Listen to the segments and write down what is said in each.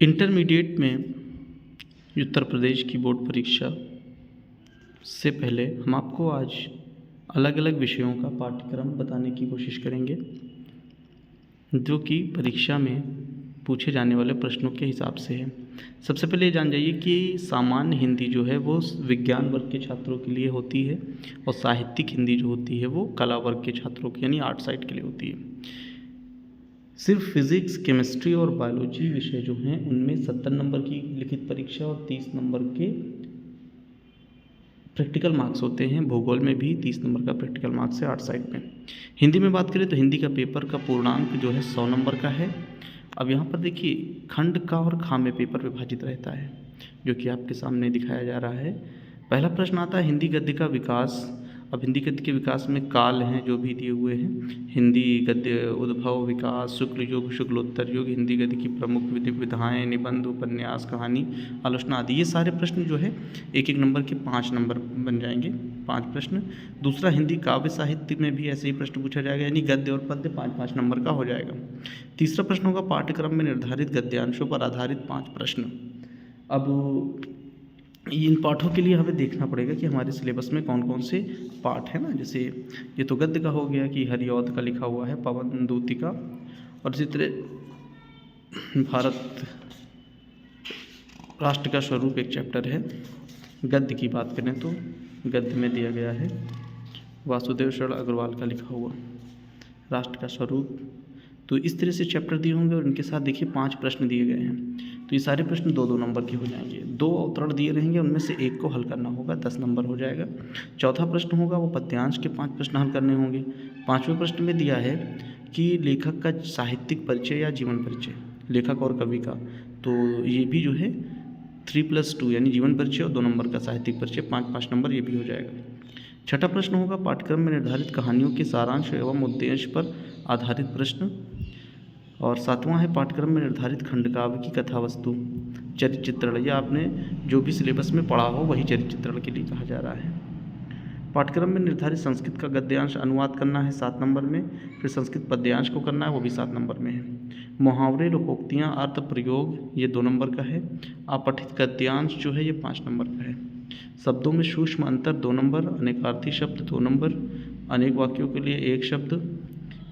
Intermediate में उत्तर प्रदेश की board परीक्षा से पहले हम आपको आज अलग अलग विषयों का पाठ्यक्रम बताने की कोशिश करेंगे जो कि परीक्षा में पूछे जाने वाले प्रश्नों के हिसाब से है। सबसे पहले जान जाइए कि सामान्य हिंदी जो है वो विज्ञान वर्ग के छात्रों के लिए होती है और साहित्यिक हिंदी जो होती है वो कला वर्ग के छात्रों के यानी आर्ट साइड के लिए होती है। सिर्फ फिज़िक्स, केमिस्ट्री और बायोलॉजी विषय जो हैं उनमें 70 नंबर की लिखित परीक्षा और 30 नंबर के प्रैक्टिकल मार्क्स होते हैं। भूगोल में भी 30 नंबर का प्रैक्टिकल मार्क्स है आर्ट साइड में। हिंदी में बात करें तो हिंदी का पेपर का पूर्णांक जो है 100 नंबर का है। अब यहाँ पर देखिए खंड का और खा में पेपर विभाजित रहता है जो कि आपके सामने दिखाया जा रहा है। पहला प्रश्न आता है हिंदी गद्य का विकास। अब हिंदी गद्य के विकास में काल हैं जो भी दिए हुए हैं। हिंदी गद्य उद्भव, विकास, शुक्ल युग, शुक्लोत्तर युग, हिंदी गद्य की प्रमुख विधि विधाएँ, निबंध, उपन्यास, कहानी, आलोचना आदि। ये सारे प्रश्न जो है एक एक नंबर के 5 नंबर बन जाएंगे, 5 प्रश्न। दूसरा हिंदी काव्य साहित्य में भी ऐसे ही प्रश्न पूछा जाएगा यानी गद्य और पद्य 5-5 नंबर का हो जाएगा। तीसरा प्रश्न होगा पाठ्यक्रम में निर्धारित गद्यांशों पर आधारित 5 प्रश्न। अब इन पाठों के लिए हमें देखना पड़ेगा कि हमारे सिलेबस में कौन कौन से पाठ है ना। जैसे ये तो गद्य का हो गया कि हरिऔध का लिखा हुआ है, पवन दूती का, और इसी तरह भारत राष्ट्र का स्वरूप एक चैप्टर है। गद्य की बात करें तो गद्य में दिया गया है वासुदेव शरण अग्रवाल का लिखा हुआ राष्ट्र का स्वरूप। तो इस तरह से चैप्टर दिए होंगे और इनके साथ देखिए 5 प्रश्न दिए गए हैं। तो ये सारे प्रश्न 2-2 नंबर के हो जाएंगे। 2 अवतरण दिए रहेंगे, उनमें से एक को हल करना होगा, 10 नंबर हो जाएगा। चौथा प्रश्न होगा वो पद्यांश के 5 प्रश्न हल करने होंगे। 5वें प्रश्न में दिया है कि लेखक का साहित्यिक परिचय या जीवन परिचय, लेखक और कवि का। तो ये भी जो है 3+2 यानी जीवन परिचय और 2 नंबर का साहित्यिक परिचय, 5-5 नंबर ये भी हो जाएगा। छठा प्रश्न होगा पाठ्यक्रम में निर्धारित कहानियों के सारांश एवं उद्देश्य पर आधारित प्रश्न। और 7वां है पाठ्यक्रम में निर्धारित खंडकाव्य की कथा वस्तु, चरित्र चित्रण। यह आपने जो भी सिलेबस में पढ़ा हो वही चरित्र चित्रण के लिए कहा जा रहा है। पाठ्यक्रम में निर्धारित संस्कृत का गद्यांश अनुवाद करना है 7 नंबर में, फिर संस्कृत पद्यांश को करना है वो भी 7 नंबर में है। मुहावरे, लोकोक्तियाँ, अर्थ प्रयोग ये 2 नंबर का है। अपठित गद्यांश जो है ये 5 नंबर का है। शब्दों में सूक्ष्म अंतर 2 नंबर, अनेकार्थी शब्द 2 नंबर, अनेक वाक्यों के लिए एक शब्द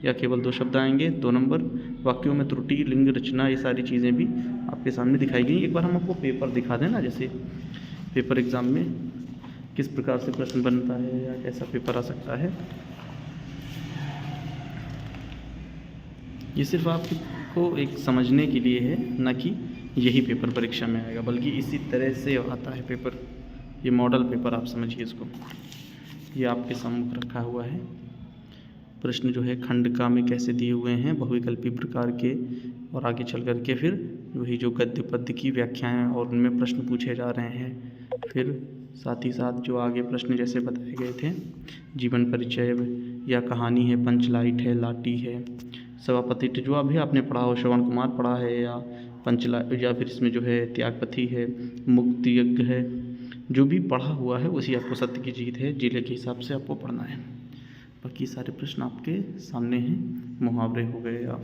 या केवल 2 शब्द आएंगे 2 नंबर, वाक्यों में त्रुटि, लिंग, रचना ये सारी चीज़ें भी आपके सामने दिखाई गई। एक बार हम आपको पेपर दिखा दें ना, जैसे पेपर एग्ज़ाम में किस प्रकार से प्रश्न बनता है या कैसा पेपर आ सकता है। ये सिर्फ आपको एक समझने के लिए है, ना कि यही पेपर परीक्षा में आएगा, बल्कि इसी तरह से आता है पेपर। ये मॉडल पेपर आप समझिए इसको। ये आपके सम्मुख रखा हुआ है। प्रश्न जो है खंडका में कैसे दिए हुए हैं बहुविकल्पी प्रकार के, और आगे चल कर के फिर वही जो गद्य पद्य की व्याख्याएं और उनमें प्रश्न पूछे जा रहे हैं। फिर साथ ही साथ जो आगे प्रश्न जैसे बताए गए थे जीवन परिचय या कहानी है, पंचलाइट है, लाटी है, सभापति जो अभी आपने पढ़ा हो, श्रवण कुमार पढ़ा है, या पंचलाइट, या फिर इसमें जो है त्यागपति है, मुक्ति यज्ञ है, जो भी पढ़ा हुआ है उसी आपको सत्य की जीत है जिले के हिसाब से आपको पढ़ना है। बाकी सारे प्रश्न आपके सामने हैं। मुहावरे हो गए या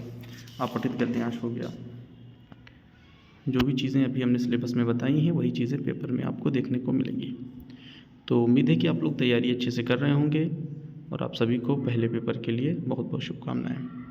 अपठित गद्यांश हो गया, जो भी चीज़ें अभी हमने सिलेबस में बताई हैं वही चीज़ें पेपर में आपको देखने को मिलेंगी। तो उम्मीद है कि आप लोग तैयारी अच्छे से कर रहे होंगे और आप सभी को पहले पेपर के लिए बहुत बहुत शुभकामनाएं।